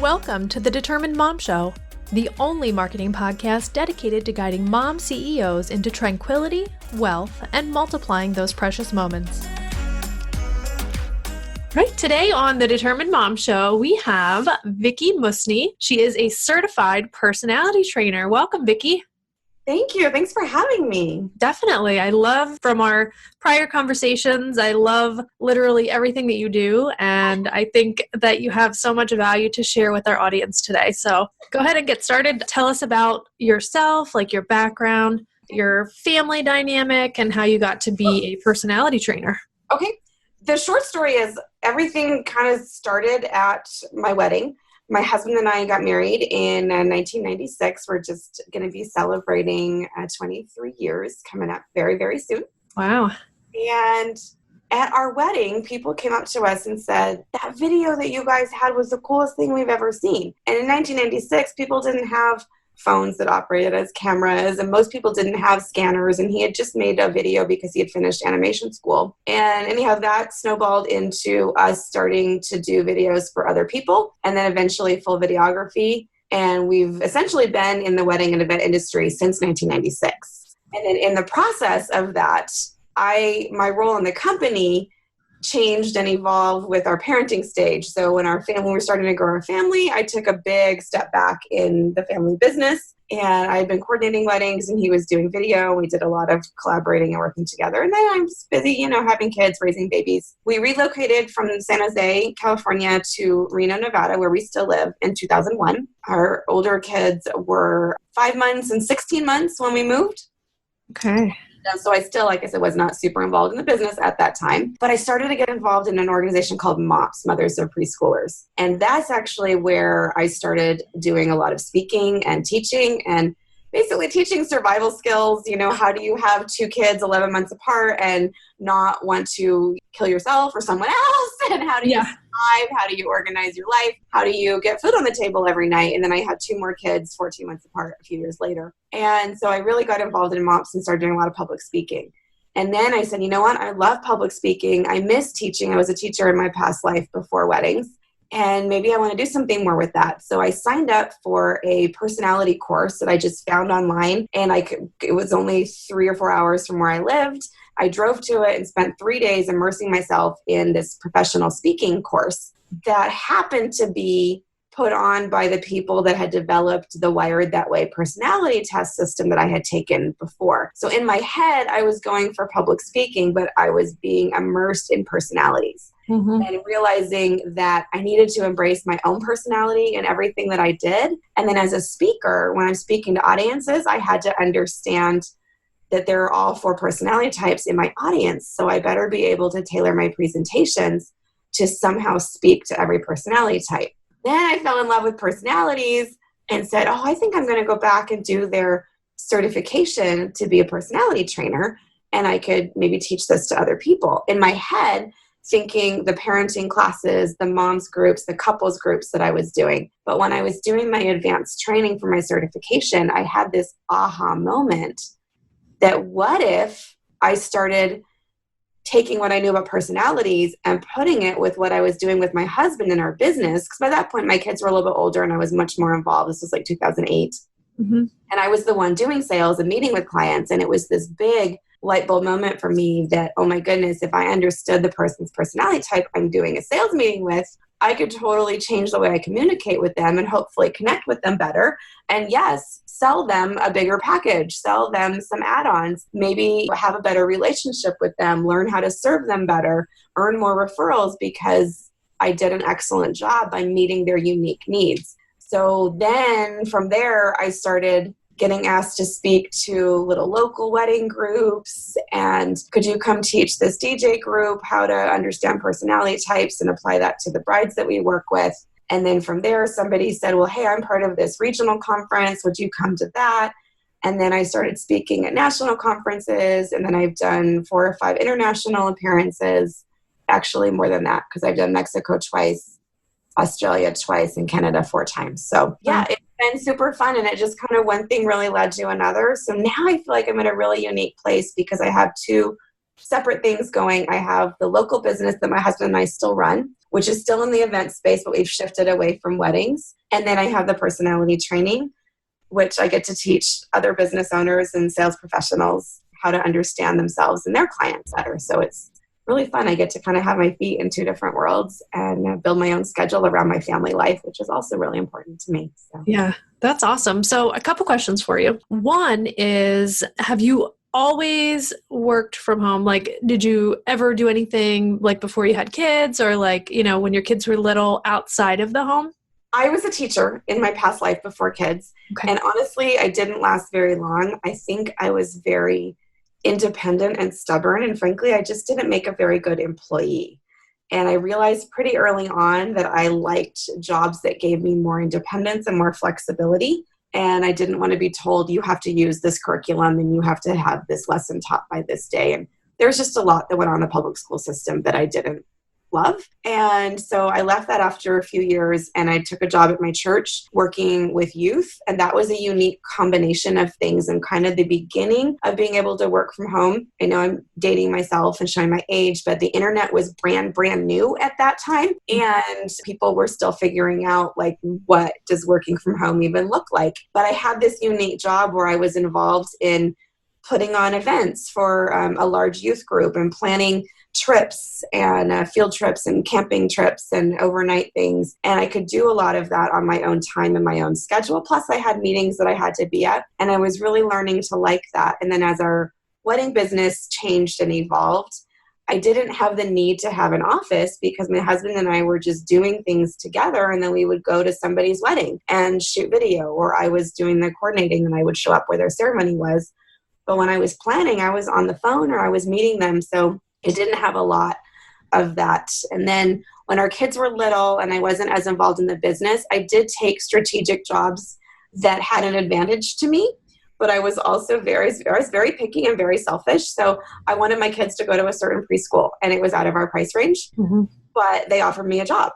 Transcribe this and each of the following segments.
Welcome to the Determined Mom Show, the only marketing podcast dedicated to guiding mom CEOs into tranquility, wealth, and multiplying those precious moments. Right, today on the Determined Mom Show, we have Vickie Musni. She is a certified personality trainer. Welcome, Vickie. Thank you. Thanks for having me. Definitely. I love from our prior conversations, I love literally everything that you do. And I think that you have so much value to share with our audience today. So go ahead and get started. Tell us about yourself, like your background, your family dynamic, and how you got to be a personality trainer. Okay. The short story is everything kind of started at my wedding. My husband and I got married in 1996. We're just going to be celebrating 23 years coming up very, very soon. Wow. And at our wedding, people came up to us and said, that video that you guys had was the coolest thing we've ever seen. And in 1996, people didn't have phones that operated as cameras, and most people didn't have scanners, and he had just made a video because he had finished animation school. And anyhow, that snowballed into us starting to do videos for other people, and then eventually full videography. And we've essentially been in the wedding and event industry since 1996. And then in the process of that, my role in the company changed and evolved with our parenting stage. So when we were starting to grow our family, I took a big step back in the family business, and I had been coordinating weddings and he was doing video. We did a lot of collaborating and working together. And then I'm just busy, having kids, raising babies. We relocated from San Jose, California to Reno, Nevada, where we still live, in 2001. Our older kids were 5 months and 16 months when we moved. Okay. And so I still, like I said, was not super involved in the business at that time. But I started to get involved in an organization called MOPS, Mothers of Preschoolers. And that's actually where I started doing a lot of speaking and teaching, and basically teaching survival skills. How do you have two kids 11 months apart and not want to kill yourself or someone else? And how do you survive? How do you organize your life? How do you get food on the table every night? And then I had two more kids 14 months apart a few years later. And so I really got involved in MOPS and started doing a lot of public speaking. And then I said, you know what? I love public speaking. I miss teaching. I was a teacher in my past life before weddings. And maybe I want to do something more with that. So I signed up for a personality course that I just found online. And it was only 3 or 4 hours from where I lived. I drove to it and spent 3 days immersing myself in this professional speaking course that happened to be put on by the people that had developed the Wired That Way personality test system that I had taken before. So in my head, I was going for public speaking, but I was being immersed in personalities. Mm-hmm. And realizing that I needed to embrace my own personality in everything that I did. And then as a speaker, when I'm speaking to audiences, I had to understand that there are all 4 personality types in my audience. So I better be able to tailor my presentations to somehow speak to every personality type. Then I fell in love with personalities and said, I think I'm going to go back and do their certification to be a personality trainer. And I could maybe teach this to other people. In my head, thinking the parenting classes, the moms groups, the couples groups that I was doing. But when I was doing my advanced training for my certification, I had this aha moment that what if I started taking what I knew about personalities and putting it with what I was doing with my husband in our business? Because by that point, my kids were a little bit older and I was much more involved. This was like 2008. Mm-hmm. And I was the one doing sales and meeting with clients. And it was this big light bulb moment for me that, oh my goodness, if I understood the person's personality type I'm doing a sales meeting with, I could totally change the way I communicate with them and hopefully connect with them better. And yes, sell them a bigger package, sell them some add-ons, maybe have a better relationship with them, learn how to serve them better, earn more referrals because I did an excellent job by meeting their unique needs. So then from there, I started getting asked to speak to little local wedding groups, and could you come teach this DJ group how to understand personality types and apply that to the brides that we work with? And then from there, somebody said, well, hey, I'm part of this regional conference. Would you come to that? And then I started speaking at national conferences, and then I've done 4 or 5 international appearances, actually more than that, because I've done Mexico twice, Australia twice, and Canada 4 times. So yeah, it's been super fun, and it just kind of one thing really led to another. So now I feel like I'm in a really unique place because I have 2 separate things going. I have the local business that my husband and I still run, which is still in the event space, but we've shifted away from weddings. And then I have the personality training, which I get to teach other business owners and sales professionals how to understand themselves and their clients better. So it's really fun. I get to kind of have my feet in two different worlds and build my own schedule around my family life, which is also really important to me. So. Yeah, that's awesome. So a couple questions for you. One is, have you always worked from home? Like, did you ever do anything like before you had kids or like, when your kids were little outside of the home? I was a teacher in my past life before kids. Okay. And honestly, I didn't last very long. I think I was very independent and stubborn. And frankly, I just didn't make a very good employee. And I realized pretty early on that I liked jobs that gave me more independence and more flexibility. And I didn't want to be told, you have to use this curriculum and you have to have this lesson taught by this day. And there's just a lot that went on in the public school system that I didn't love. And so I left that after a few years and I took a job at my church working with youth. And that was a unique combination of things and kind of the beginning of being able to work from home. I know I'm dating myself and showing my age, but the internet was brand new at that time. And people were still figuring out like, what does working from home even look like? But I had this unique job where I was involved in putting on events for a large youth group and planning trips and field trips and camping trips and overnight things. And I could do a lot of that on my own time and my own schedule. Plus I had meetings that I had to be at and I was really learning to like that. And then as our wedding business changed and evolved, I didn't have the need to have an office because my husband and I were just doing things together. And then we would go to somebody's wedding and shoot video, or I was doing the coordinating and I would show up where their ceremony was. But when I was planning, I was on the phone or I was meeting them. So it didn't have a lot of that. And then when our kids were little and I wasn't as involved in the business, I did take strategic jobs that had an advantage to me. But I was also very picky and very selfish. So I wanted my kids to go to a certain preschool and it was out of our price range, but they offered me a job.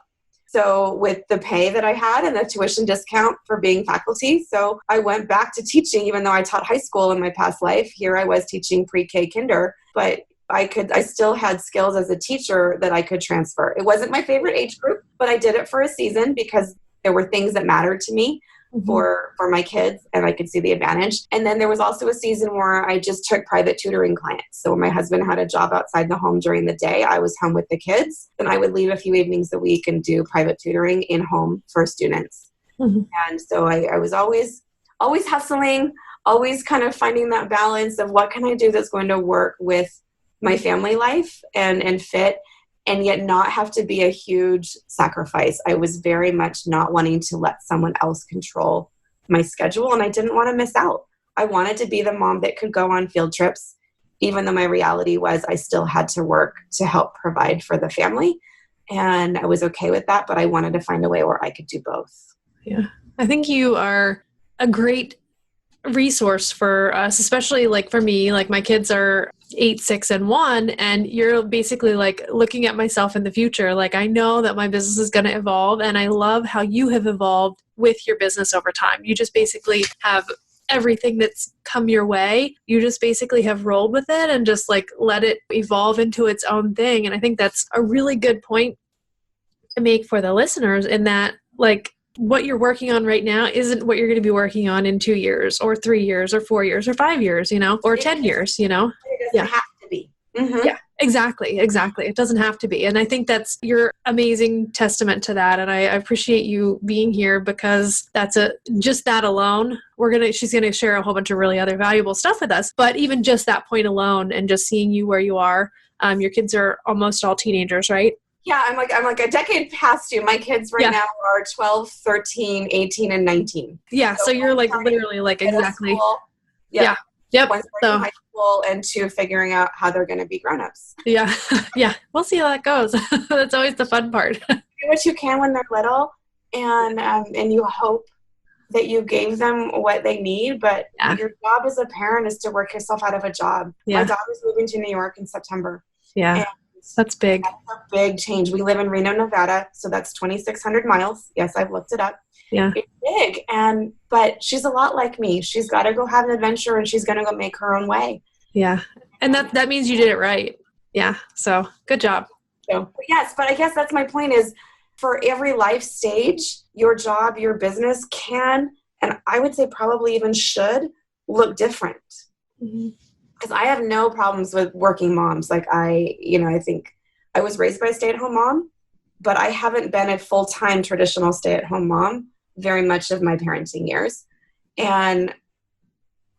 So with the pay that I had and the tuition discount for being faculty, so I went back to teaching, even though I taught high school in my past life. Here I was teaching pre-K kinder, but I still had skills as a teacher that I could transfer. It wasn't my favorite age group, but I did it for a season because there were things that mattered to me for my kids and I could see the advantage. And then there was also a season where I just took private tutoring clients. So when my husband had a job outside the home during the day, I was home with the kids and I would leave a few evenings a week and do private tutoring in home for students. And so I was always hustling, always kind of finding that balance of what can I do that's going to work with my family life and fit, and yet not have to be a huge sacrifice. I was very much not wanting to let someone else control my schedule, and I didn't want to miss out. I wanted to be the mom that could go on field trips, even though my reality was I still had to work to help provide for the family. And I was okay with that, but I wanted to find a way where I could do both. Yeah. I think you are a great resource for us, especially like for me, like my kids are 8, 6, and 1, and you're basically like looking at myself in the future. Like I know that my business is going to evolve, and I love how you have evolved with your business over time. You just basically have everything that's come your way. You just basically have rolled with it and just like let it evolve into its own thing. And I think that's a really good point to make for the listeners, in that like what you're working on right now isn't what you're going to be working on in 2 years or 3 years or 4 years or 5 years, or 10 years, It doesn't have to be. Yeah, exactly. It doesn't have to be. And I think you're amazing testament to that. And I appreciate you being here, because just that alone, she's going to share a whole bunch of really other valuable stuff with us. But even just that point alone, and just seeing you where you are, your kids are almost all teenagers, right? Yeah, I'm like a decade past you. My kids right now are 12, 13, 18, and 19. Yeah, so you're like literally like exactly. School. Yeah. Yep. One starting high school and 2 figuring out how they're going to be grown-ups. Yeah. Yeah. We'll see how that goes. That's always the fun part. Do what you can when they're little, and you hope that you gave them what they need, but your job as a parent is to work yourself out of a job. Yeah. My daughter's moving to New York in September. Yeah. That's big. That's a big change. We live in Reno, Nevada, so that's 2,600 miles. Yes, I've looked it up. Yeah. It's big, but she's a lot like me. She's got to go have an adventure, and she's going to go make her own way. Yeah. And that means you did it right. Yeah. So good job. So, but yes, but I guess that's my point is for every life stage, your job, your business can, and I would say probably even should look different. Because I have no problems with working moms. Like I think I was raised by a stay-at-home mom, but I haven't been a full-time traditional stay-at-home mom very much of my parenting years. And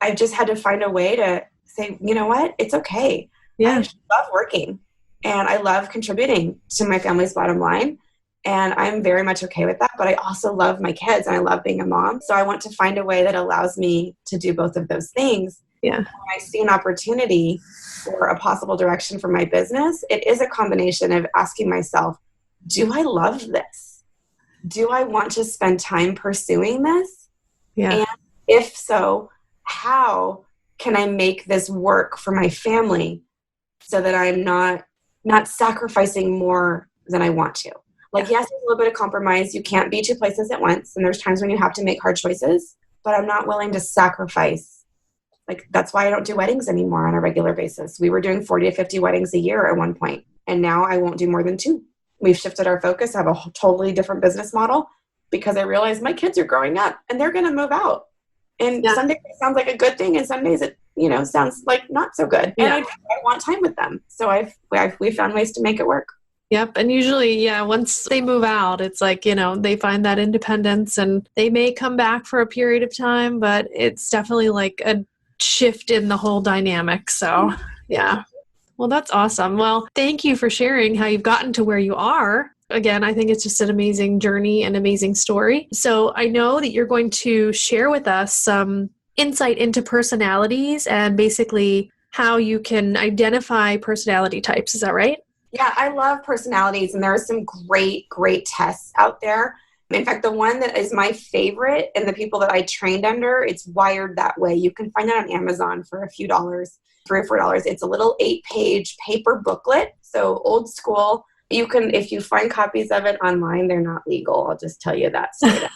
I've just had to find a way to say, you know what? It's okay. Yeah. I love working and I love contributing to my family's bottom line. And I'm very much okay with that. But I also love my kids and I love being a mom. So I want to find a way that allows me to do both of those things. Yeah. When I see an opportunity for a possible direction for my business, it is a combination of asking myself, do I love this? Do I want to spend time pursuing this? Yeah. And if so, how can I make this work for my family so that I'm not sacrificing more than I want to? Like, yes, there's a little bit of compromise. You can't be two places at once. And there's times when you have to make hard choices, but I'm not willing to sacrifice. Like, that's why I don't do weddings anymore on a regular basis. We were doing 40 to 50 weddings a year at one point, and now I won't do more than 2. We've shifted our focus. I have a totally different business model because I realize my kids are growing up and they're going to move out. And some days it sounds like a good thing, and some days it, sounds like not so good. And I want time with them. So we found ways to make it work. Yep. And usually, once they move out, it's like, they find that independence and they may come back for a period of time, but it's definitely like a shift in the whole dynamic. So, yeah. Well, that's awesome. Well, thank you for sharing how you've gotten to where you are. Again, I think it's just an amazing journey and amazing story. So I know that you're going to share with us some insight into personalities and basically how you can identify personality types. Is that right? Yeah, I love personalities, and there are some great, great tests out there. In fact, the one that is my favorite and the people that I trained under, it's Wired That Way. You can find it on Amazon for a few dollars, $3 or $4. It's a little 8-page paper booklet, so old school. You can, if you find copies of it online, they're not legal. I'll just tell you that straight up.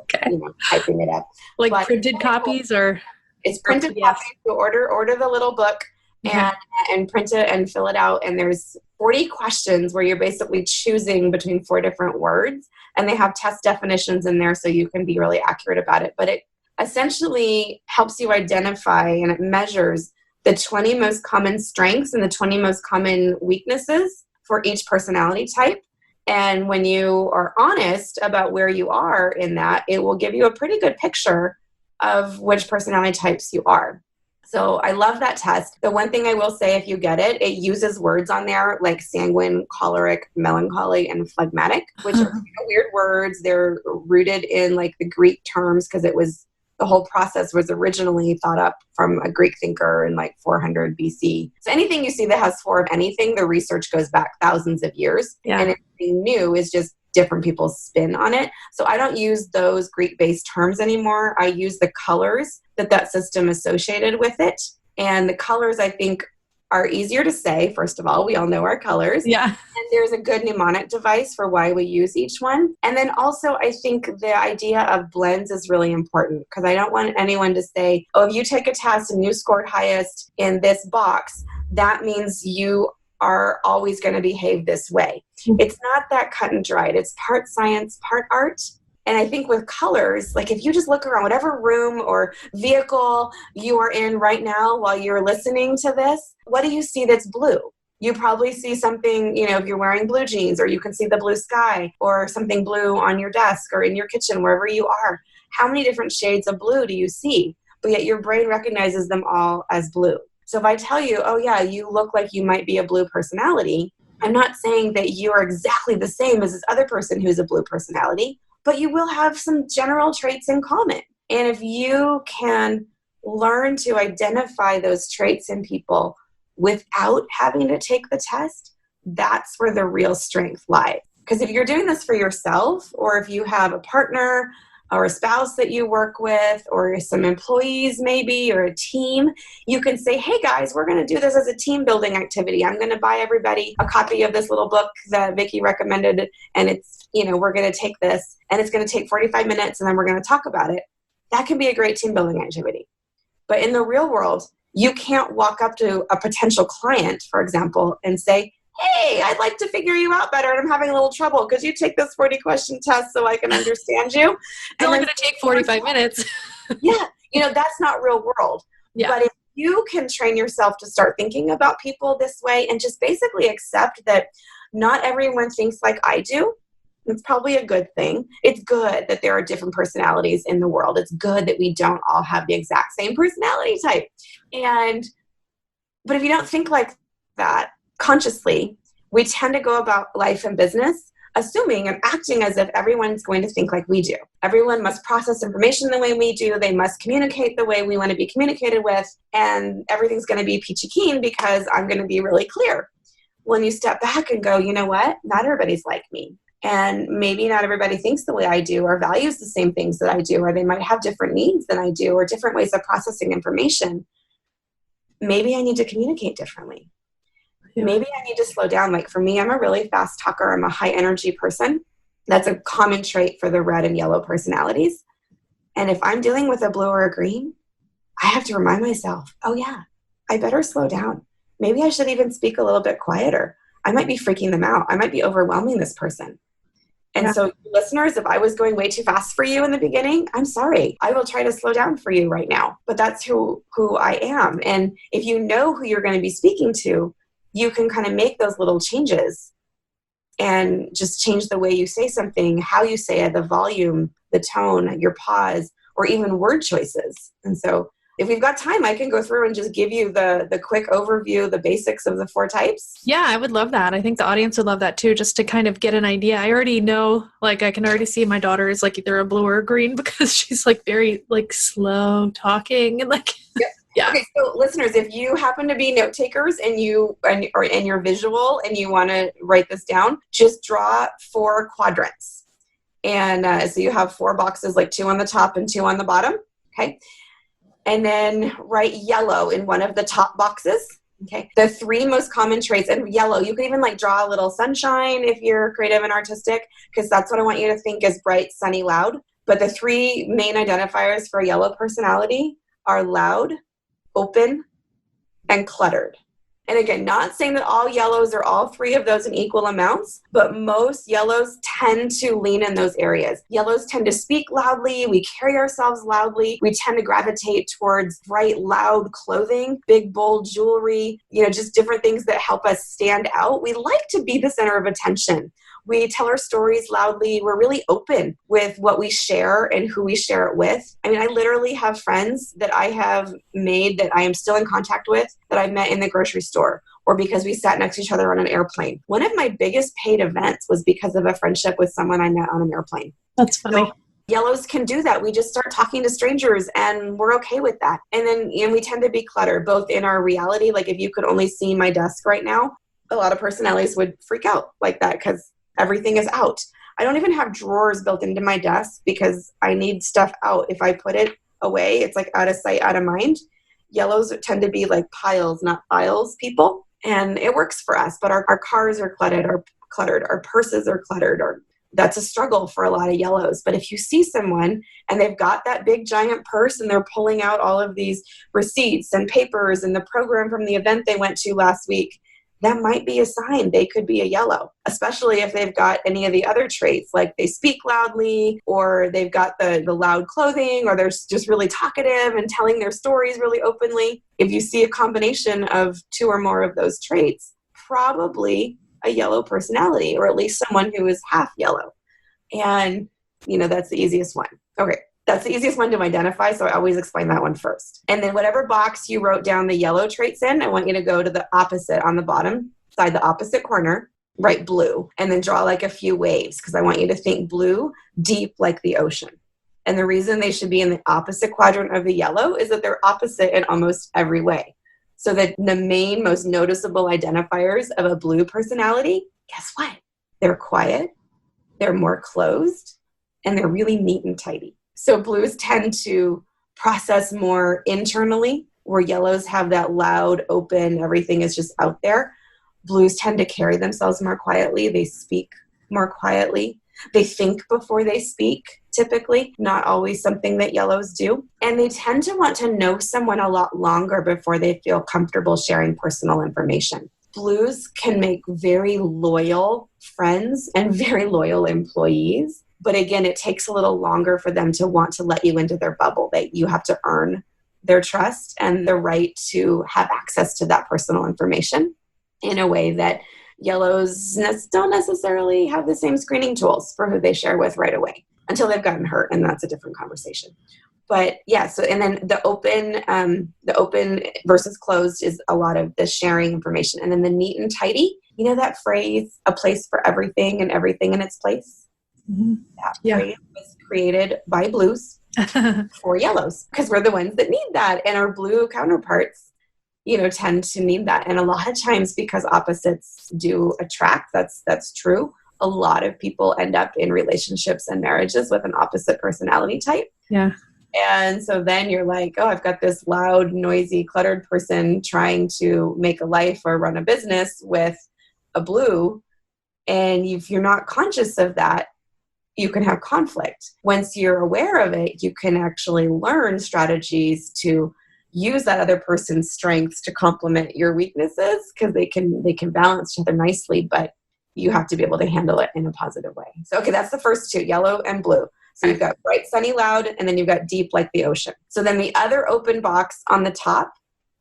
Okay. Typing it up. Like but printed copies or? It's printed copies. You order the little book and print it and fill it out. And there's 40 questions where you're basically choosing between 4 different words. And they have test definitions in there so you can be really accurate about it. But it essentially helps you identify and it measures the 20 most common strengths and the 20 most common weaknesses for each personality type. And when you are honest about where you are in that, it will give you a pretty good picture of which personality types you are. So I love that test. The one thing I will say, if you get it, it uses words on there like sanguine, choleric, melancholy, and phlegmatic, which are weird words. They're rooted in like the Greek terms because the whole process was originally thought up from a Greek thinker in like 400 BC. So anything you see that has 4 of anything, the research goes back thousands of years. Yeah. And anything new is just different people's spin on it. So I don't use those Greek-based terms anymore. I use the colors that system associated with it. And the colors, I think, are easier to say. First of all, we all know our colors. Yeah. And there's a good mnemonic device for why we use each one. And then also, I think the idea of blends is really important because I don't want anyone to say, oh, if you take a test and you scored highest in this box, that means you are always going to behave this way. It's not that cut and dried. It's part science, part art. And I think with colors, like if you just look around whatever room or vehicle you are in right now while you're listening to this, what do you see that's blue? You probably see something, if you're wearing blue jeans, or you can see the blue sky or something blue on your desk or in your kitchen, wherever you are. How many different shades of blue do you see? But yet your brain recognizes them all as blue. So if I tell you, oh yeah, you look like you might be a blue personality, I'm not saying that you are exactly the same as this other person who's a blue personality, but you will have some general traits in common. And if you can learn to identify those traits in people without having to take the test, that's where the real strength lies. Because if you're doing this for yourself, or if you have a partner or a spouse that you work with, or some employees maybe, or a team, you can say, hey guys, we're going to do this as a team building activity. I'm going to buy everybody a copy of this little book that Vickie recommended, and it's, we're going to take this, and it's going to take 45 minutes, and then we're going to talk about it. That can be a great team building activity. But in the real world, you can't walk up to a potential client, for example, and say, hey, I'd like to figure you out better and I'm having a little trouble. Could you take this 40-question test so I can understand you? It's only going to take 45 minutes. Yeah. That's not real world. Yeah. But if you can train yourself to start thinking about people this way and just basically accept that not everyone thinks like I do, it's probably a good thing. It's good that there are different personalities in the world. It's good that we don't all have the exact same personality type. But if you don't think like that consciously, we tend to go about life and business assuming and acting as if everyone's going to think like we do. Everyone must process information the way we do. They must communicate the way we want to be communicated with. And everything's going to be peachy keen because I'm going to be really clear. When you step back and go, you know what? Not everybody's like me. And maybe not everybody thinks the way I do or values the same things that I do, or they might have different needs than I do or different ways of processing information. Maybe I need to communicate differently. Yeah. Maybe I need to slow down. Like for me, I'm a really fast talker. I'm a high energy person. That's a common trait for the red and yellow personalities. And if I'm dealing with a blue or a green, I have to remind myself, oh yeah, I better slow down. Maybe I should even speak a little bit quieter. I might be freaking them out. I might be overwhelming this person. And so listeners, if I was going way too fast for you in the beginning, I'm sorry. I will try to slow down for you right now. But that's who I am. And if you know who you're going to be speaking to, you can kind of make those little changes and just change the way you say something, how you say it, the volume, the tone, your pause, or even word choices. And so if we've got time, I can go through and just give you the quick overview, the basics of the 4 types. Yeah, I would love that. I think the audience would love that too, just to kind of get an idea. I already know, like I can already see my daughter is like either a blue or a green because she's like very like slow talking and like yep. Yeah. Okay, so listeners, if you happen to be note takers and you're visual and you want to write this down, just draw 4 quadrants. And so you have 4 boxes, like 2 on the top and 2 on the bottom. Okay. And then write yellow in one of the top boxes. Okay. The 3 most common traits, and yellow, you can even like draw a little sunshine if you're creative and artistic, because that's what I want you to think is bright, sunny, loud. But the 3 main identifiers for a yellow personality are loud, open, and cluttered. And again, not saying that all yellows are all 3 of those in equal amounts, but most yellows tend to lean in those areas. Yellows tend to speak loudly. We carry ourselves loudly. We tend to gravitate towards bright, loud clothing, big, bold jewelry, just different things that help us stand out. We like to be the center of attention. We tell our stories loudly. We're really open with what we share and who we share it with. I mean, I literally have friends that I have made that I am still in contact with that I've met in the grocery store or because we sat next to each other on an airplane. One of my biggest paid events was because of a friendship with someone I met on an airplane. That's funny. So, yellows can do that. We just start talking to strangers and we're okay with that. And then we tend to be cluttered, both in our reality. Like if you could only see my desk right now, a lot of personalities would freak out like that because everything is out. I don't even have drawers built into my desk because I need stuff out. If I put it away, it's like out of sight, out of mind. Yellows tend to be like piles, not files people. And it works for us, but our cars are cluttered, our purses are cluttered, or that's a struggle for a lot of yellows. But if you see someone and they've got that big giant purse and they're pulling out all of these receipts and papers and the program from the event they went to last week, that might be a sign they could be a yellow, especially if they've got any of the other traits, like they speak loudly, or they've got the loud clothing, or they're just really talkative and telling their stories really openly. If you see a combination of 2 or more of those traits, probably a yellow personality, or at least someone who is half yellow. And, that's the easiest one. Okay. That's the easiest one to identify, so I always explain that one first. And then whatever box you wrote down the yellow traits in, I want you to go to the opposite on the bottom side, the opposite corner, write blue, and then draw like a few waves because I want you to think blue, deep like the ocean. And the reason they should be in the opposite quadrant of the yellow is that they're opposite in almost every way. So that the main, most noticeable identifiers of a blue personality, guess what? They're quiet, they're more closed, and they're really neat and tidy. So blues tend to process more internally, where yellows have that loud, open, everything is just out there. Blues tend to carry themselves more quietly. They speak more quietly. They think before they speak, typically, not always something that yellows do. And they tend to want to know someone a lot longer before they feel comfortable sharing personal information. Blues can make very loyal friends and very loyal employees. But again, it takes a little longer for them to want to let you into their bubble. That you have to earn their trust and the right to have access to that personal information in a way that yellows don't necessarily have the same screening tools for who they share with right away until they've gotten hurt. And that's a different conversation. But yeah, so, and then the open versus closed is a lot of the sharing information. And then the neat and tidy, you know that phrase, a place for everything and everything in its place? Mm-hmm. That phrase was created by blues for yellows because we're the ones that need that. And our blue counterparts, tend to need that. And a lot of times because opposites do attract, that's true. A lot of people end up in relationships and marriages with an opposite personality type. Yeah. And so then you're like, oh, I've got this loud, noisy, cluttered person trying to make a life or run a business with a blue. And if you're not conscious of that, you can have conflict. Once you're aware of it, you can actually learn strategies to use that other person's strengths to complement your weaknesses because they can balance each other nicely, but you have to be able to handle it in a positive way. So, okay, that's the first two, yellow and blue. So you've got bright, sunny, loud, and then you've got deep like the ocean. So then the other open box on the top,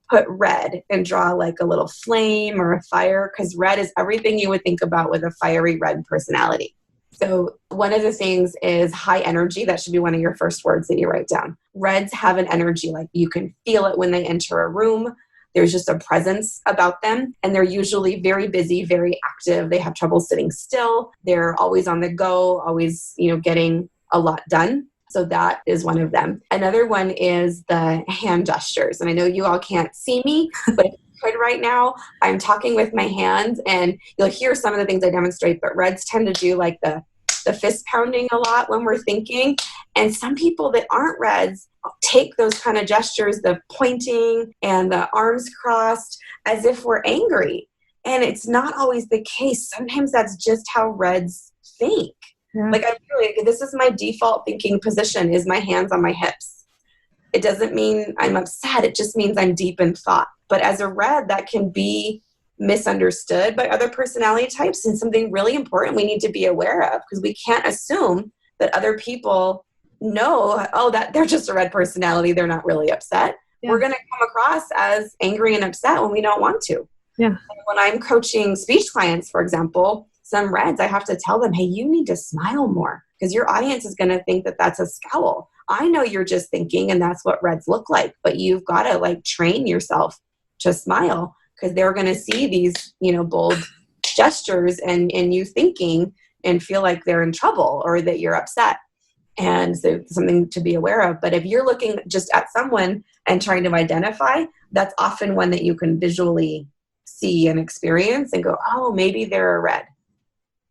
put red and draw like a little flame or a fire because red is everything you would think about with a fiery red personality. So one of the things is high energy. That should be one of your first words that you write down. Reds have an energy, like you can feel it when they enter a room. There's just a presence about them. And they're usually very busy, very active. They have trouble sitting still. They're always on the go, always, getting a lot done. So that is one of them. Another one is the hand gestures. And I know you all can't see me, but if you could right now, I'm talking with my hands and you'll hear some of the things I demonstrate, but reds tend to do like the fist pounding a lot when we're thinking. And some people that aren't reds take those kind of gestures, the pointing and the arms crossed, as if we're angry. And it's not always the case. Sometimes that's just how reds think. Yeah. Like this is my default thinking position is my hands on my hips. It doesn't mean I'm upset. It just means I'm deep in thought. But as a red, that can be misunderstood by other personality types and something really important we need to be aware of because we can't assume that other people know, that they're just a red personality. They're not really upset. Yeah. We're going to come across as angry and upset when we don't want to. Yeah. When I'm coaching speech clients, for example, some reds, I have to tell them, hey, you need to smile more because your audience is going to think that that's a scowl. I know you're just thinking and that's what reds look like, but you've got to train yourself to smile because they're going to see these, bold gestures and you thinking and feel like they're in trouble or that you're upset. And so something to be aware of. But if you're looking just at someone and trying to identify, that's often one that you can visually see and experience and go, oh, maybe they're a red.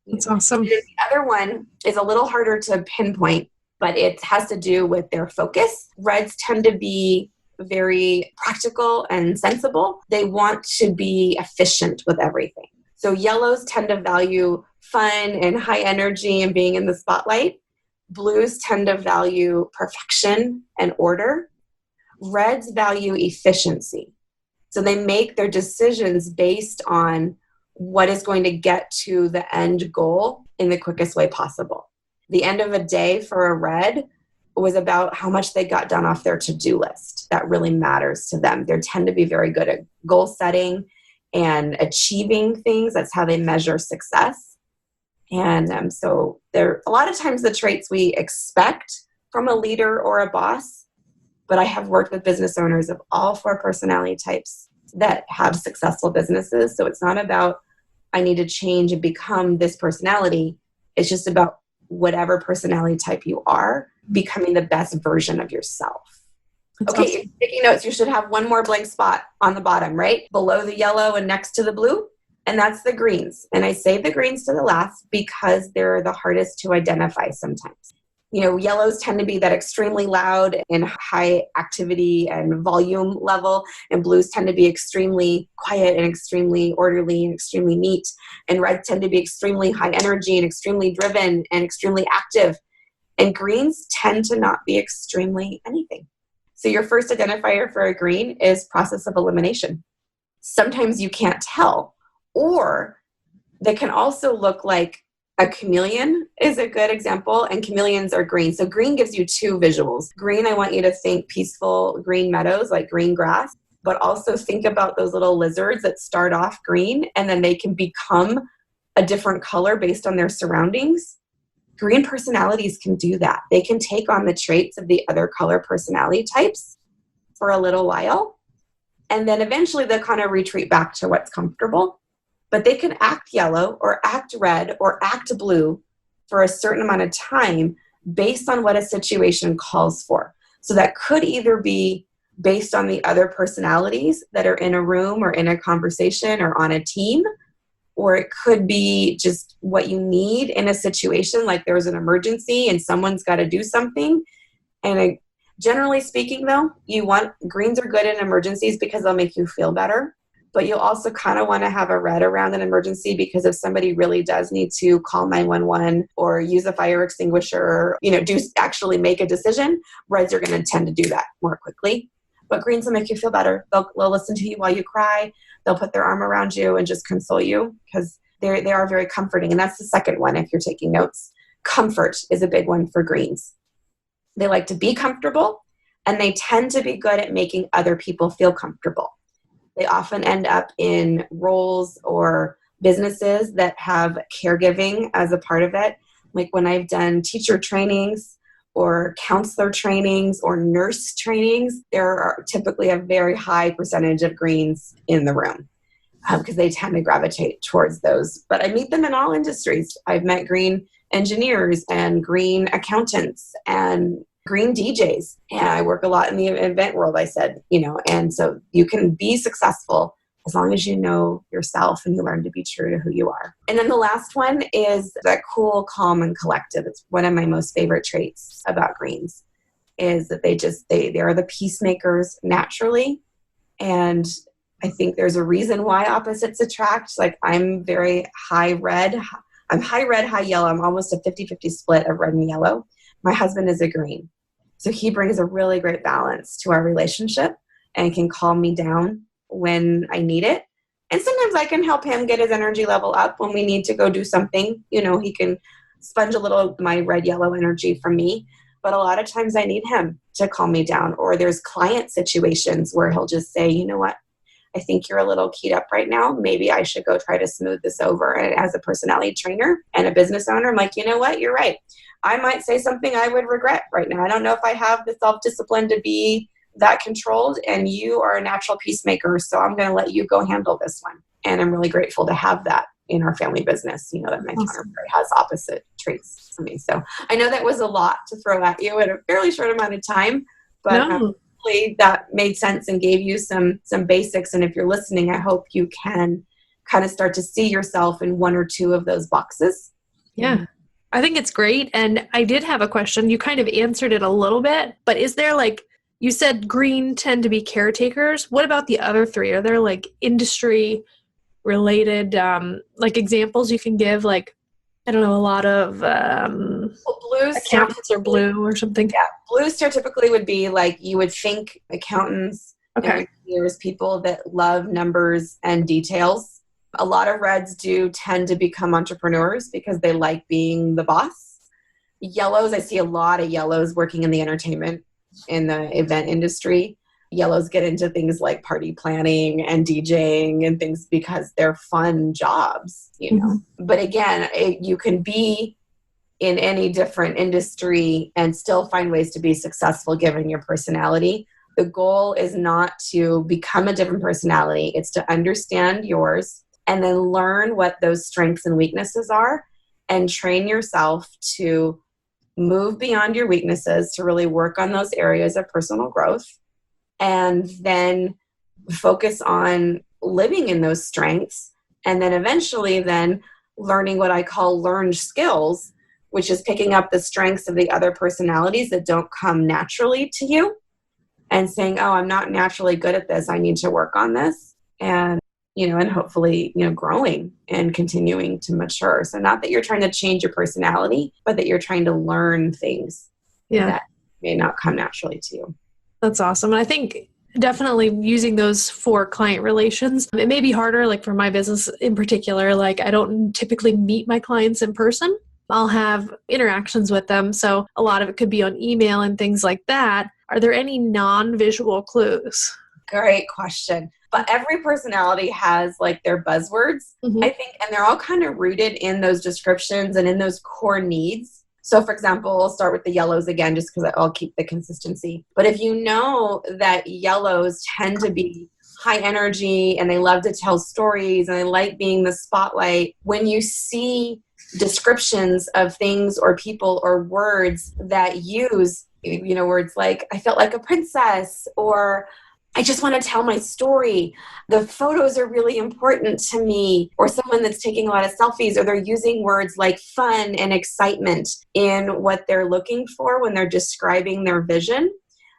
That's awesome. The other one is a little harder to pinpoint, but it has to do with their focus. Reds tend to be very practical and sensible. They want to be efficient with everything. So yellows tend to value fun and high energy and being in the spotlight. Blues tend to value perfection and order. Reds value efficiency. So they make their decisions based on what is going to get to the end goal in the quickest way possible. The end of a day for a red was about how much they got done off their to-do list. That really matters to them. They tend to be very good at goal setting and achieving things. That's how they measure success. And so there a lot of times the traits we expect from a leader or a boss, but I have worked with business owners of all four personality types that have successful businesses. So it's not about I need to change and become this personality. It's just about whatever personality type you are, becoming the best version of yourself. That's okay, awesome. Taking notes, you should have one more blank spot on the bottom, right? Below the yellow and next to the blue. And that's the greens. And I save the greens to the last because they're the hardest to identify sometimes. Yellows tend to be that extremely loud and high activity and volume level, and blues tend to be extremely quiet and extremely orderly and extremely neat, and reds tend to be extremely high energy and extremely driven and extremely active, and greens tend to not be extremely anything. So your first identifier for a green is process of elimination. Sometimes you can't tell Or they can also look like a chameleon is a good example, and chameleons are green. So green gives you two visuals. Green, I want you to think peaceful green meadows, like green grass, but also think about those little lizards that start off green and then they can become a different color based on their surroundings. Green personalities can do that. They can take on the traits of the other color personality types for a little while, and then eventually they'll kind of retreat back to what's comfortable. But they can act yellow or act red or act blue for a certain amount of time based on what a situation calls for. So that could either be based on the other personalities that are in a room or in a conversation or on a team, or it could be just what you need in a situation, like there was an emergency and someone's got to do something. And generally speaking, though, greens are good in emergencies because they'll make you feel better. But you'll also kind of want to have a red around an emergency, because if somebody really does need to call 911 or use a fire extinguisher, actually make a decision, reds are going to tend to do that more quickly. But greens will make you feel better. They'll listen to you while you cry. They'll put their arm around you and just console you, because they are very comforting. And that's the second one if you're taking notes. Comfort is a big one for greens. They like to be comfortable, and they tend to be good at making other people feel comfortable. They often end up in roles or businesses that have caregiving as a part of it. Like when I've done teacher trainings or counselor trainings or nurse trainings, there are typically a very high percentage of greens in the room because they tend to gravitate towards those. But I meet them in all industries. I've met green engineers and green accountants and green DJs. And I work a lot in the event world, I said, and so you can be successful as long as you know yourself and you learn to be true to who you are. And then the last one is that cool, calm, and collective. It's one of my most favorite traits about greens, is that they are the peacemakers naturally. And I think there's a reason why opposites attract. Like I'm very high red. I'm high red, high yellow. I'm almost a 50-50 split of red and yellow. My husband is a green. So he brings a really great balance to our relationship and can calm me down when I need it. And sometimes I can help him get his energy level up when we need to go do something. He can sponge a little of my red, yellow energy from me. But a lot of times I need him to calm me down. Or there's client situations where he'll just say, you know what? I think you're a little keyed up right now. Maybe I should go try to smooth this over. And as a personality trainer and a business owner, I'm like, you know what? You're right. I might say something I would regret right now. I don't know if I have the self-discipline to be that controlled, and you are a natural peacemaker, so I'm going to let you go handle this one. And I'm really grateful to have that in our family business, that my counterpart has opposite traits to me. So I know that was a lot to throw at you in a fairly short amount of time, but hopefully that made sense and gave you some basics. And if you're listening, I hope you can kind of start to see yourself in one or two of those boxes. Yeah. I think it's great. And I did have a question. You kind of answered it a little bit, but is there you said green tend to be caretakers. What about the other three? Are there industry related examples you can give? I don't know, a lot of blues accountants are blue or something. Yeah, blues stereotypically would be you would think accountants, okay, engineers, people that love numbers and details. A lot of reds do tend to become entrepreneurs because they like being the boss. Yellows, I see a lot of yellows working in the entertainment, in the event industry. Yellows get into things like party planning and DJing and things because they're fun jobs, Mm-hmm. But again, you can be in any different industry and still find ways to be successful given your personality. The goal is not to become a different personality. It's to understand yours and then learn what those strengths and weaknesses are and train yourself to move beyond your weaknesses, to really work on those areas of personal growth, and then focus on living in those strengths. And then eventually then learning what I call learned skills, which is picking up the strengths of the other personalities that don't come naturally to you and saying, oh, I'm not naturally good at this. I need to work on this. And and hopefully, growing and continuing to mature. So not that you're trying to change your personality, but that you're trying to learn things that may not come naturally to you. That's awesome. And I think definitely using those for client relations. It may be harder, like for my business in particular, like I don't typically meet my clients in person. I'll have interactions with them. So a lot of it could be on email and things like that. Are there any non-visual clues? Great question. But every personality has like their buzzwords, Mm-hmm. I think, and they're all kind of rooted in those descriptions and in those core needs. So for example, I'll start with the yellows again, just because I'll keep the consistency. But if you know that yellows tend to be high energy and they love to tell stories and they like being the spotlight, when you see descriptions of things or people or words that use, words like, I felt like a princess, or I just want to tell my story. The photos are really important to me. Or someone that's taking a lot of selfies, or they're using words like fun and excitement in what they're looking for when they're describing their vision.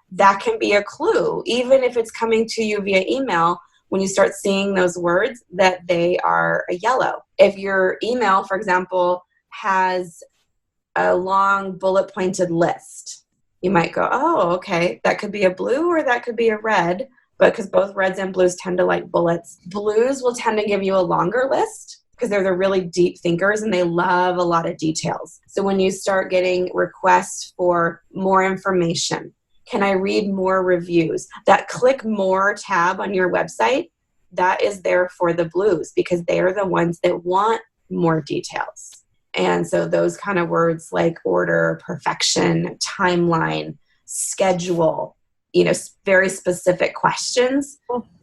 That can be a clue, even if it's coming to you via email. When you start seeing those words, that they are a yellow. If your email, for example, has a long bullet pointed list, you might go, oh, okay, that could be a blue or that could be a red, but because both reds and blues tend to like bullets. Blues will tend to give you a longer list because they're the really deep thinkers and they love a lot of details. So when you start getting requests for more information, can I read more reviews? That click more tab on your website, that is there for the blues because they are the ones that want more details. And so those kind of words like order, perfection, timeline, schedule, very specific questions,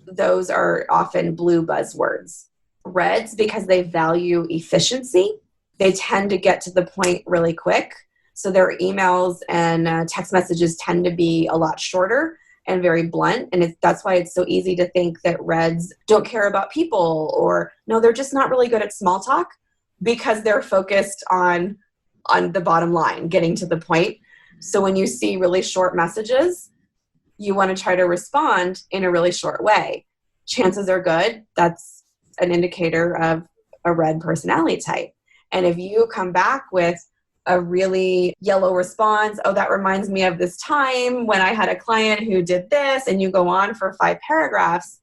those are often blue buzzwords. Reds, because they value efficiency, they tend to get to the point really quick. So their emails and text messages tend to be a lot shorter and very blunt. And that's why it's so easy to think that reds don't care about people, or no, they're just not really good at small talk, because they're focused on the bottom line, getting to the point. So when you see really short messages, you want to try to respond in a really short way. Chances are good that's an indicator of a red personality type. And if you come back with a really yellow response, oh, that reminds me of this time when I had a client who did this, and you go on for 5 paragraphs,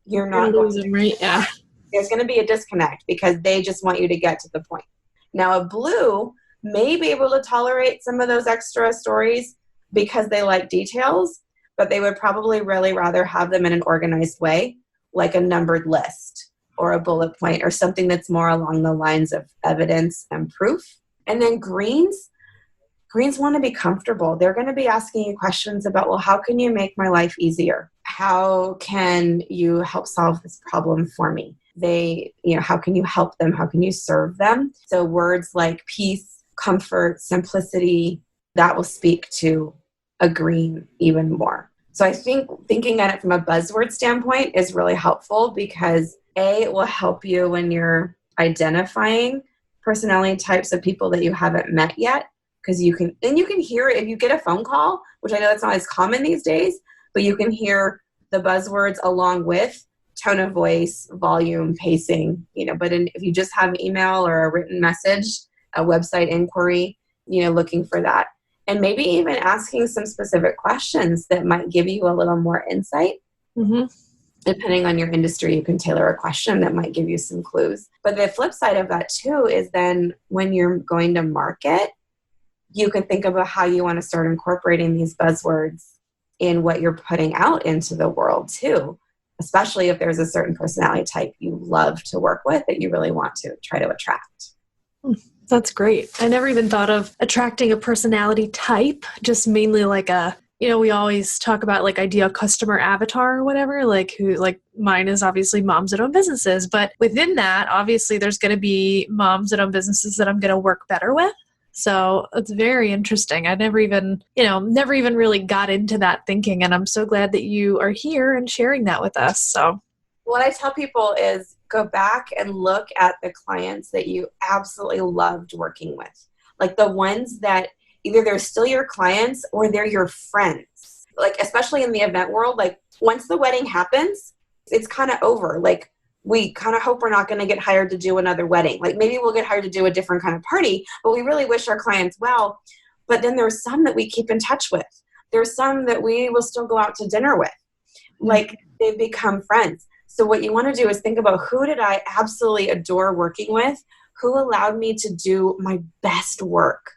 you're not going to, right? Yeah. There's going to be a disconnect because they just want you to get to the point. Now, a blue may be able to tolerate some of those extra stories because they like details, but they would probably really rather have them in an organized way, like a numbered list or a bullet point or something that's more along the lines of evidence and proof. And then greens want to be comfortable. They're going to be asking you questions about, well, how can you make my life easier? How can you help solve this problem for me? How can you help them? How can you serve them? So words like peace, comfort, simplicity, that will speak to a green even more. So I think thinking at it from a buzzword standpoint is really helpful because it will help you when you're identifying personality types of people that you haven't met yet, because you can hear it if you get a phone call, which I know that's not as common these days, but you can hear the buzzwords along with tone of voice, volume, pacing, but if you just have email or a written message, a website inquiry, looking for that. And maybe even asking some specific questions that might give you a little more insight. Mm-hmm. Depending on your industry, you can tailor a question that might give you some clues. But the flip side of that too is then when you're going to market, you can think about how you want to start incorporating these buzzwords in what you're putting out into the world too, especially if there's a certain personality type you love to work with that you really want to try to attract. That's great. I never even thought of attracting a personality type, just mainly like we always talk about like ideal customer avatar or whatever, like mine is obviously moms that own businesses, but within that, obviously there's going to be moms that own businesses that I'm going to work better with. So it's very interesting. I never even really got into that thinking, and I'm so glad that you are here and sharing that with us. So what I tell people is go back and look at the clients that you absolutely loved working with. Like the ones that either they're still your clients or they're your friends. Like especially in the event world, like once the wedding happens, it's kind of over. Like we kind of hope we're not going to get hired to do another wedding. Like maybe we'll get hired to do a different kind of party, but we really wish our clients well. But then there's some that we keep in touch with. There's some that we will still go out to dinner with. Like they've become friends. So what you want to do is think about, who did I absolutely adore working with? Who allowed me to do my best work?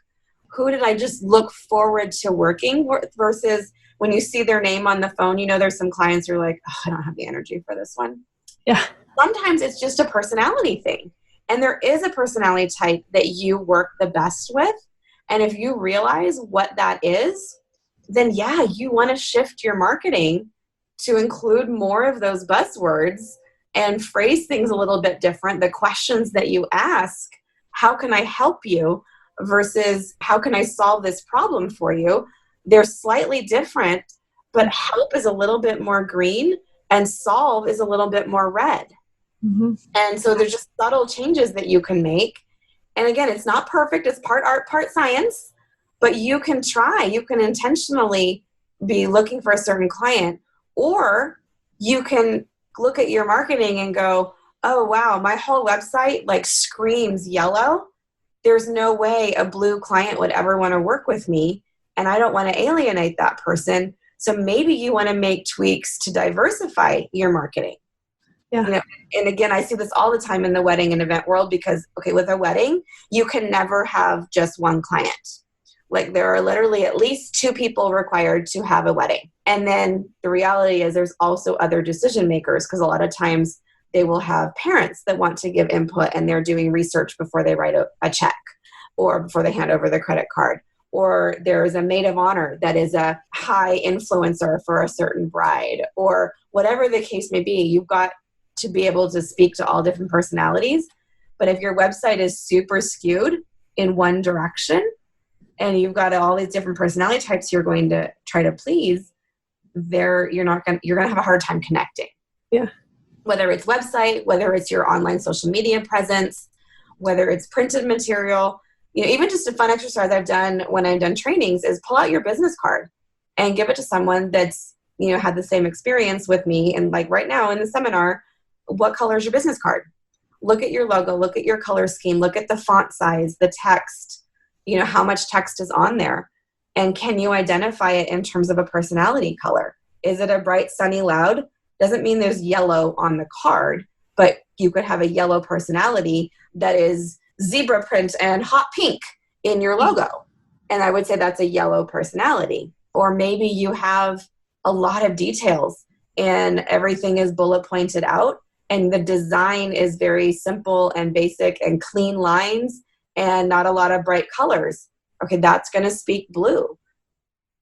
Who did I just look forward to working with, versus when you see their name on the phone, there's some clients who are like, oh, I don't have the energy for this one. Yeah. Sometimes it's just a personality thing. And there is a personality type that you work the best with. And if you realize what that is, then yeah, you want to shift your marketing to include more of those buzzwords and phrase things a little bit different. The questions that you ask, how can I help you, versus how can I solve this problem for you? They're slightly different, but help is a little bit more green and solve is a little bit more red. Mm-hmm. And so there's just subtle changes that you can make. And again, it's not perfect. It's part art, part science, but you can try. You can intentionally be looking for a certain client, or you can look at your marketing and go, oh, wow, my whole website like screams yellow. There's no way a blue client would ever want to work with me. And I don't want to alienate that person. So maybe you want to make tweaks to diversify your marketing. Yeah. And again, I see this all the time in the wedding and event world, because, okay, with a wedding, you can never have just one client. Like there are literally at least 2 people required to have a wedding. And then the reality is there's also other decision makers, because a lot of times they will have parents that want to give input and they're doing research before they write a check or before they hand over the credit card. Or there's a maid of honor that is a high influencer for a certain bride, or whatever the case may be. You've got to be able to speak to all different personalities. But if your website is super skewed in one direction and you've got all these different personality types you're going to try to please, you're going to have a hard time connecting. Yeah. Whether it's website, whether it's your online social media presence, whether it's printed material, even just a fun exercise I've done when I've done trainings is pull out your business card and give it to someone that's, had the same experience with me. And like right now in the seminar, what color is your business card? Look at your logo, look at your color scheme, look at the font size, the text, how much text is on there. And can you identify it in terms of a personality color? Is it a bright, sunny, loud? Doesn't mean there's yellow on the card, but you could have a yellow personality that is zebra print and hot pink in your logo. And I would say that's a yellow personality. Or maybe you have a lot of details and everything is bullet pointed out and the design is very simple and basic and clean lines and not a lot of bright colors. Okay, that's going to speak blue.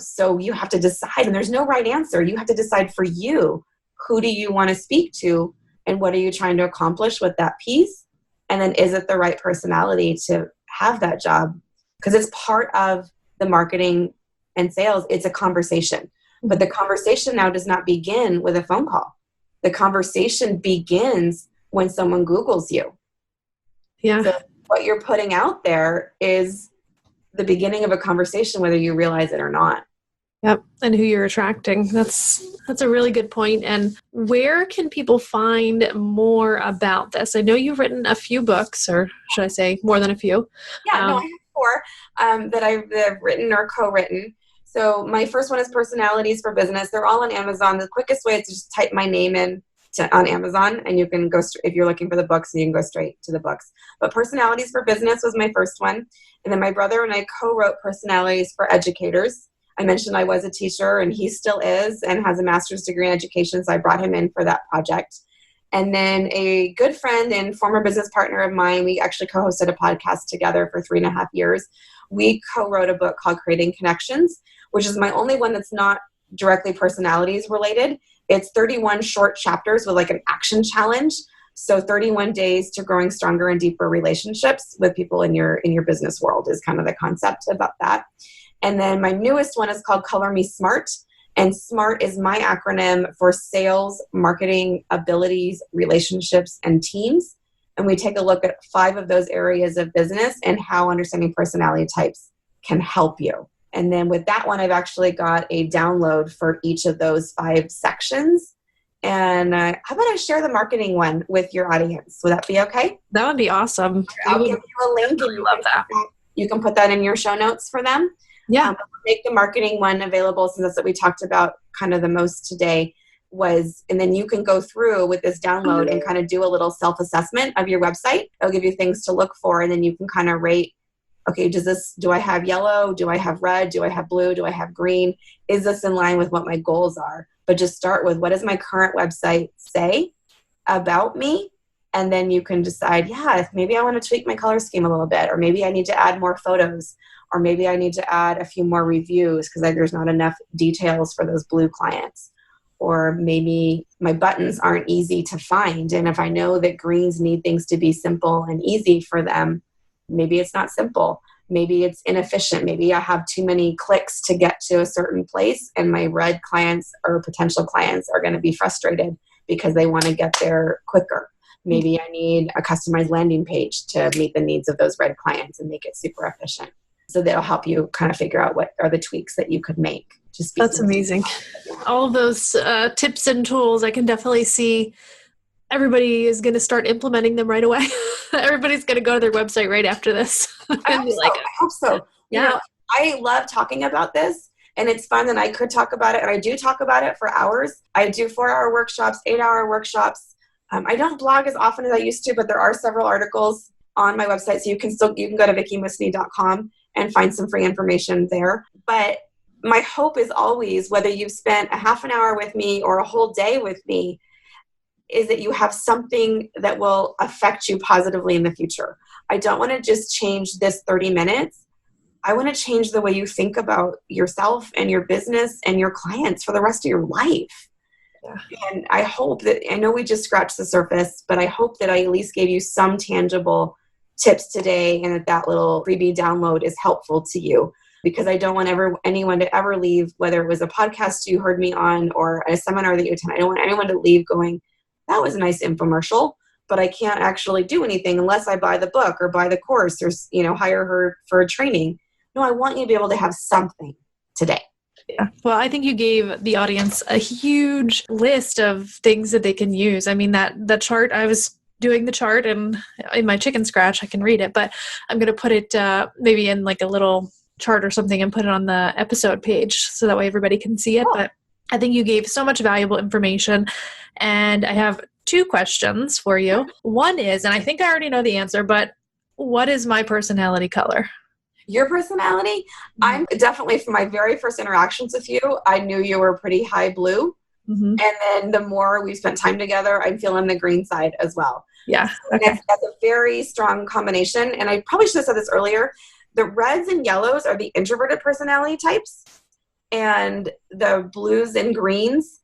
So you have to decide, and there's no right answer. You have to decide for you, who do you want to speak to and what are you trying to accomplish with that piece? And then is it the right personality to have that job? Because it's part of the marketing and sales. It's a conversation. But the conversation now does not begin with a phone call. The conversation begins when someone Googles you. Yeah. So what you're putting out there is the beginning of a conversation, whether you realize it or not. Yep. And who you're attracting. That's a really good point. And where can people find more about this? I know you've written a few books, or should I say more than a few? Yeah, no, I have 4 that I've written or co-written. So my first one is Personalities for Business. They're all on Amazon. The quickest way is to just type my name in on Amazon, and you can go, if you're looking for the books, you can go straight to the books. But Personalities for Business was my first one. And then my brother and I co-wrote Personalities for Educators. I mentioned I was a teacher, and he still is and has a master's degree in education, so I brought him in for that project. And then a good friend and former business partner of mine, we actually co-hosted a podcast together for 3.5 years. We co-wrote a book called Creating Connections, which is my only one that's not directly personalities related. It's 31 short chapters with like an action challenge. So 31 days to growing stronger and deeper relationships with people in your business world is kind of the concept about that. And then my newest one is called Color Me Smart. And SMART is my acronym for sales, marketing, abilities, relationships, and teams. And we take a look at 5 of those areas of business and how understanding personality types can help you. And then with that one, I've actually got a download for each of those 5 sections. And how about I share the marketing one with your audience? Would that be okay? That would be awesome. I'll give you a link. Really love that. You can put that in your show notes for them. Yeah. Make the marketing one available, since that's what we talked about kind of the most today. was, and then you can go through with this download and kind of do a little self-assessment of your website. It'll give you things to look for, and then you can kind of rate, okay, do I have yellow? Do I have red? Do I have blue? Do I have green? Is this in line with what my goals are? But just start with, what does my current website say about me? And then you can decide, yeah, maybe I want to tweak my color scheme a little bit, or maybe I need to add more photos, or maybe I need to add a few more reviews because there's not enough details for those blue clients. Or maybe my buttons aren't easy to find. And if I know that greens need things to be simple and easy for them, maybe it's not simple. Maybe it's inefficient. Maybe I have too many clicks to get to a certain place, and my red clients or potential clients are going to be frustrated because they want to get there quicker. Maybe I need a customized landing page to meet the needs of those red clients and make it super efficient. So that'll help you kind of figure out what are the tweaks that you could make. That's amazing. All of those tips and tools, I can definitely see everybody is going to start implementing them right away. Everybody's going to go to their website right after this. I hope so. Yeah. You know, I love talking about this, and it's fun, and I could talk about it, and I do talk about it for hours. I do 4-hour workshops, 8-hour workshops. I don't blog as often as I used to, but there are several articles on my website, so you can go to vickiemusni.com and find some free information there. But my hope is always, whether you've spent a half an hour with me or a whole day with me, is that you have something that will affect you positively in the future. I don't want to just change this 30 minutes. I want to change the way you think about yourself and your business and your clients for the rest of your life. Yeah. And I hope that, I know we just scratched the surface, but I hope that I at least gave you some tangible tips today, and that little freebie download is helpful to you. Because I don't want anyone to ever leave, whether it was a podcast you heard me on or a seminar that you attended. I don't want anyone to leave going, that was a nice infomercial, but I can't actually do anything unless I buy the book or buy the course or, hire her for a training. No, I want you to be able to have something today. Yeah. Well, I think you gave the audience a huge list of things that they can use. I mean, that chart, I was doing the chart, and in my chicken scratch, I can read it, but I'm going to put it maybe in like a little chart or something and put it on the episode page so that way everybody can see it. But I think you gave so much valuable information, and I have 2 questions for you. One is, and I think I already know the answer, but what is my personality color? Your personality? I'm definitely, from my very first interactions with you, I knew you were pretty high blue. Mm-hmm. And then the more we spent time together, I'm feeling the green side as well. Yeah. So that's a very strong combination. And I probably should have said this earlier. The reds and yellows are the introverted personality types, and the blues and greens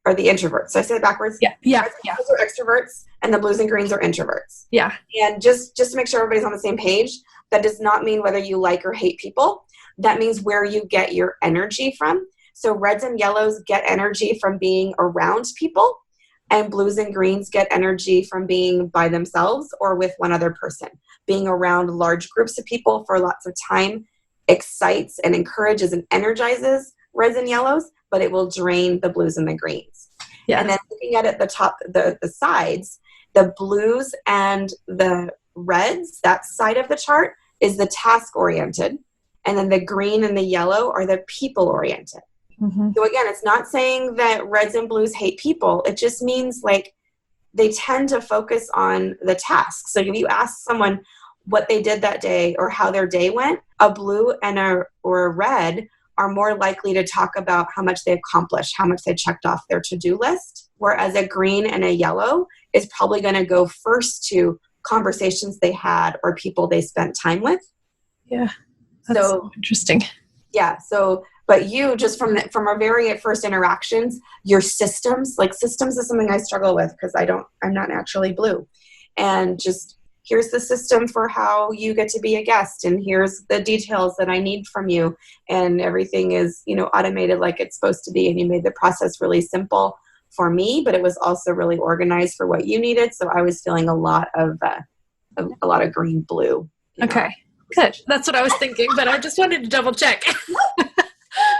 are the introverts. So I say it backwards. Yeah. Those are extroverts, and the blues and greens are introverts. Yeah. And just to make sure everybody's on the same page, that does not mean whether you like or hate people. That means where you get your energy from. So reds and yellows get energy from being around people, and blues and greens get energy from being by themselves or with one other person. Being around large groups of people for lots of time excites and encourages and energizes reds and yellows, but it will drain the blues and the greens. Yeah. And then looking at it, the top, the sides, the blues and the reds, that side of the chart is the task-oriented. And then the green and the yellow are the people-oriented. Mm-hmm. So again, it's not saying that reds and blues hate people. It just means like they tend to focus on the task. So if you ask someone what they did that day or how their day went, a blue and a red are more likely to talk about how much they accomplished, how much they checked off their to-do list, whereas a green and a yellow is probably going to go first to conversations they had or people they spent time with. Yeah, that's so interesting. Yeah, so but you just from our very first interactions, your systems is something I struggle with because I'm not naturally blue, and just here's the system for how you get to be a guest, and here's the details that I need from you, and everything is automated like it's supposed to be, and you made the process really simple for me, but it was also really organized for what you needed. So I was feeling a lot of green blue. Okay. Good. That's what I was thinking, but I just wanted to double check.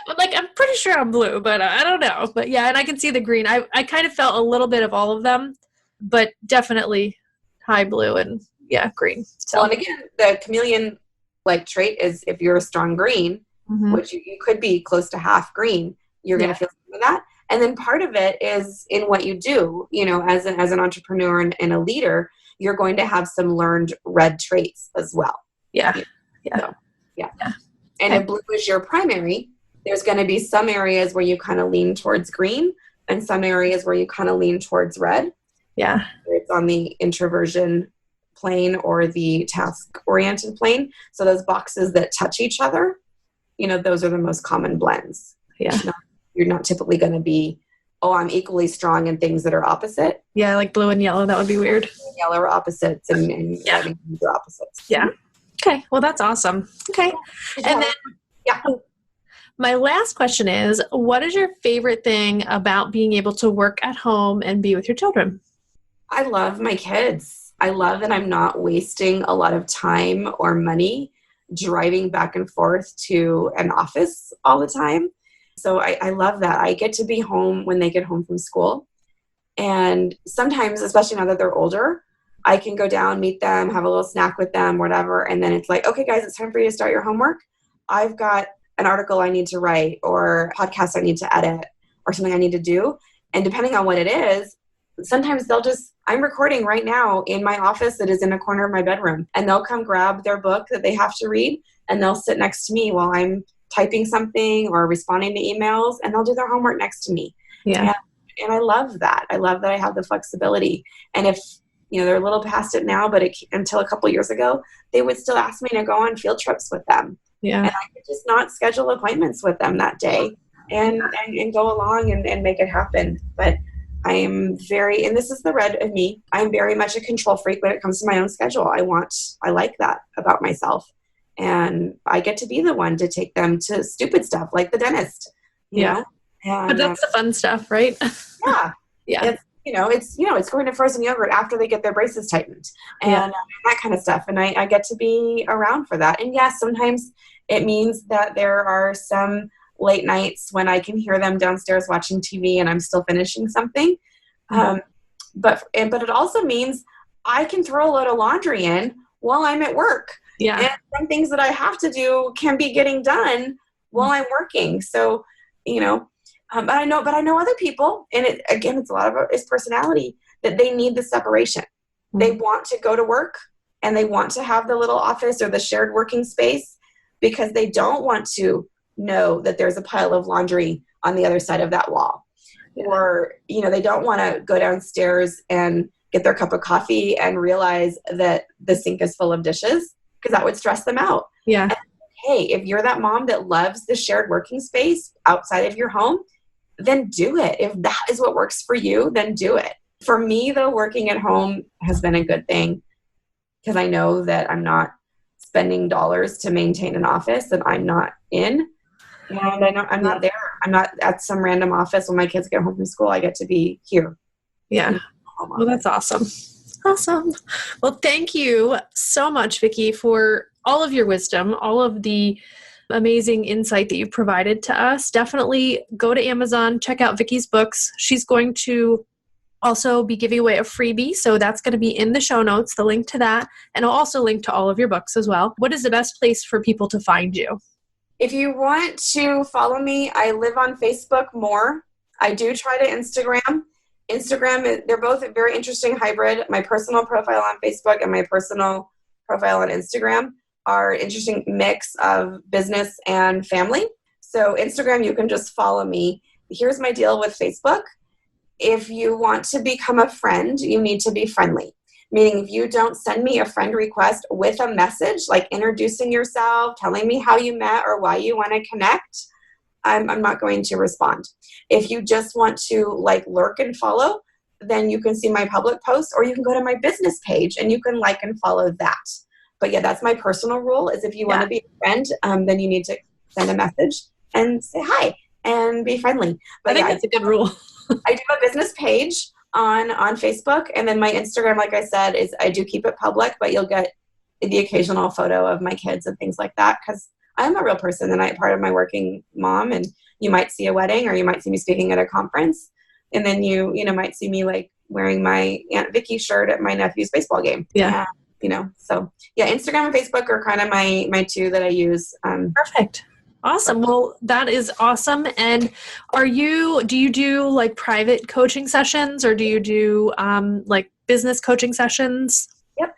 But I'm pretty sure I'm blue, but I don't know. But yeah, and I can see the green. I kind of felt a little bit of all of them, but definitely high blue and green. So, well, and again, the chameleon trait is if you're a strong green, mm-hmm. which you could be close to half green, you're going to feel some of that. And then part of it is in what you do, as an entrepreneur and a leader, you're going to have some learned red traits as well. Yeah. Yeah. So, yeah. Yeah. And Okay. if blue is your primary, there's going to be some areas where you kind of lean towards green and some areas where you kind of lean towards red. Yeah. It's on the introversion plane or the task-oriented plane. So those boxes that touch each other, those are the most common blends. Yeah. You're not typically going to be, I'm equally strong in things that are opposite. Yeah, like blue and yellow. That would be weird. Yellow are opposites and red and green are opposites. Yeah. Okay. Well, that's awesome. Okay. And then my last question is, what is your favorite thing about being able to work at home and be with your children? I love my kids. I love that I'm not wasting a lot of time or money driving back and forth to an office all the time. So I love that. I get to be home when they get home from school. And sometimes, especially now that they're older, I can go down, meet them, have a little snack with them, whatever. And then it's like, okay, guys, it's time for you to start your homework. I've got an article I need to write or a podcast I need to edit or something I need to do. And depending on what it is, sometimes I'm recording right now in my office that is in a corner of my bedroom, and they'll come grab their book that they have to read and they'll sit next to me while I'm typing something or responding to emails, and they'll do their homework next to me. Yeah. And I love that. I love that I have the flexibility. And if, they're a little past it now, but until a couple years ago, they would still ask me to go on field trips with them. Yeah. And I could just not schedule appointments with them that day and go along and make it happen. But I am and this is the red of me, I'm very much a control freak when it comes to my own schedule. I like that about myself. And I get to be the one to take them to stupid stuff like the dentist, you know? And, but that's the fun stuff, right? Yeah. Yeah. It's going to frozen yogurt after they get their braces tightened and that kind of stuff. And I get to be around for that. And yes, sometimes it means that there are some late nights when I can hear them downstairs watching TV and I'm still finishing something. Mm-hmm. But it also means I can throw a load of laundry in while I'm at work. Yeah. And some things that I have to do can be getting done while I'm working. So, but I know other people, and it's a lot of it's personality, that they need the separation. Mm-hmm. They want to go to work and they want to have the little office or the shared working space because they don't want to know that there's a pile of laundry on the other side of that wall. Yeah. Or, they don't want to go downstairs and get their cup of coffee and realize that the sink is full of dishes because that would stress them out. Yeah. And, hey, if you're that mom that loves the shared working space outside of your home, then do it. If that is what works for you, then do it. For me, though, working at home has been a good thing because I know that I'm not spending dollars to maintain an office that I'm not in. And I know I'm not there. I'm not at some random office when my kids get home from school. I get to be here. Yeah. Well, that's awesome. Awesome. Well, thank you so much, Vickie, for all of your wisdom, all of the amazing insight that you provided to us. Definitely go to Amazon, check out Vickie's books. She's going to also be giving away a freebie, so that's going to be in the show notes, the link to that, and I'll also link to all of your books as well. What is the best place for people to find you? If you want to follow me, I live on Facebook more. I do try to Instagram. They're both a very interesting hybrid. My personal profile on Facebook and my personal profile on Instagram are an interesting mix of business and family. So Instagram, you can just follow me. Here's my deal with Facebook. If you want to become a friend, you need to be friendly. Meaning if you don't send me a friend request with a message, like introducing yourself, telling me how you met or why you want to connect, I'm not going to respond. If you just want to lurk and follow, then you can see my public post, or you can go to my business page and you can like and follow that. But yeah, that's my personal rule is if you want to be a friend, then you need to send a message and say hi and be friendly. But I think that's a good rule. I do a business page on Facebook, and then my Instagram, like I said, is I do keep it public, but you'll get the occasional photo of my kids and things like that because I'm a real person and I'm part of my working mom, and you might see a wedding or you might see me speaking at a conference, and then you might see me wearing my Aunt Vickie shirt at my nephew's baseball game. Yeah. So yeah, Instagram and Facebook are kind of my two that I use. Perfect. Awesome. Well, that is awesome. And do you do like private coaching sessions, or do you do like business coaching sessions? Yep.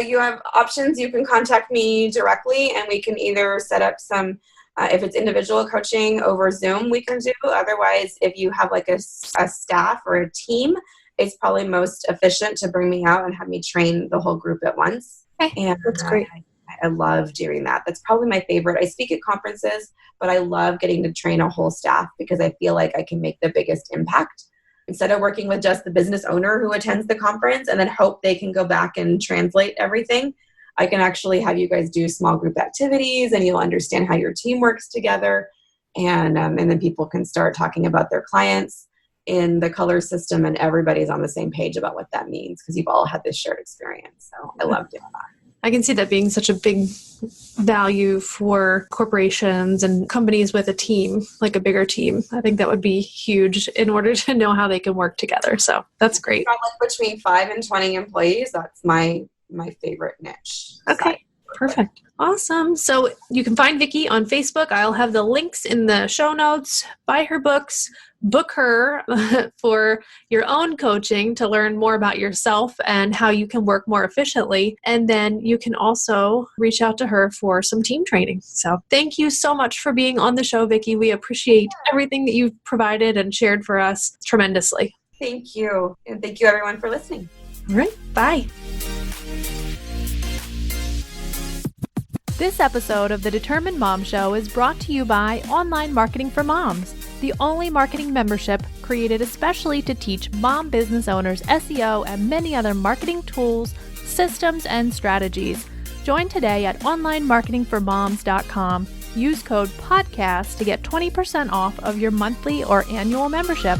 You have options. You can contact me directly, and we can either set up some, if it's individual coaching over Zoom, we can do. Otherwise, if you have like a staff or a team, it's probably most efficient to bring me out and have me train the whole group at once. Okay, And that's great. I love doing that. That's probably my favorite. I speak at conferences, but I love getting to train a whole staff because I feel like I can make the biggest impact. Instead of working with just the business owner who attends the conference and then hope they can go back and translate everything, I can actually have you guys do small group activities, and you'll understand how your team works together. And then people can start talking about their clients in the color system, and everybody's on the same page about what that means because you've all had this shared experience. So I love doing that. I can see that being such a big value for corporations and companies with a team, like a bigger team. I think that would be huge in order to know how they can work together. So that's great. Like between 5 and 20 employees, that's my favorite niche. Okay, perfect. Awesome. So you can find Vickie on Facebook. I'll have the links in the show notes. Buy her books, book her for your own coaching to learn more about yourself and how you can work more efficiently. And then you can also reach out to her for some team training. So thank you so much for being on the show, Vickie. We appreciate everything that you've provided and shared for us tremendously. Thank you. And thank you everyone for listening. All right. Bye. This episode of the Determined Mom Show is brought to you by Online Marketing for Moms, the only marketing membership created especially to teach mom business owners SEO and many other marketing tools, systems, and strategies. Join today at onlinemarketingformoms.com. Use code PODCAST to get 20% off of your monthly or annual membership.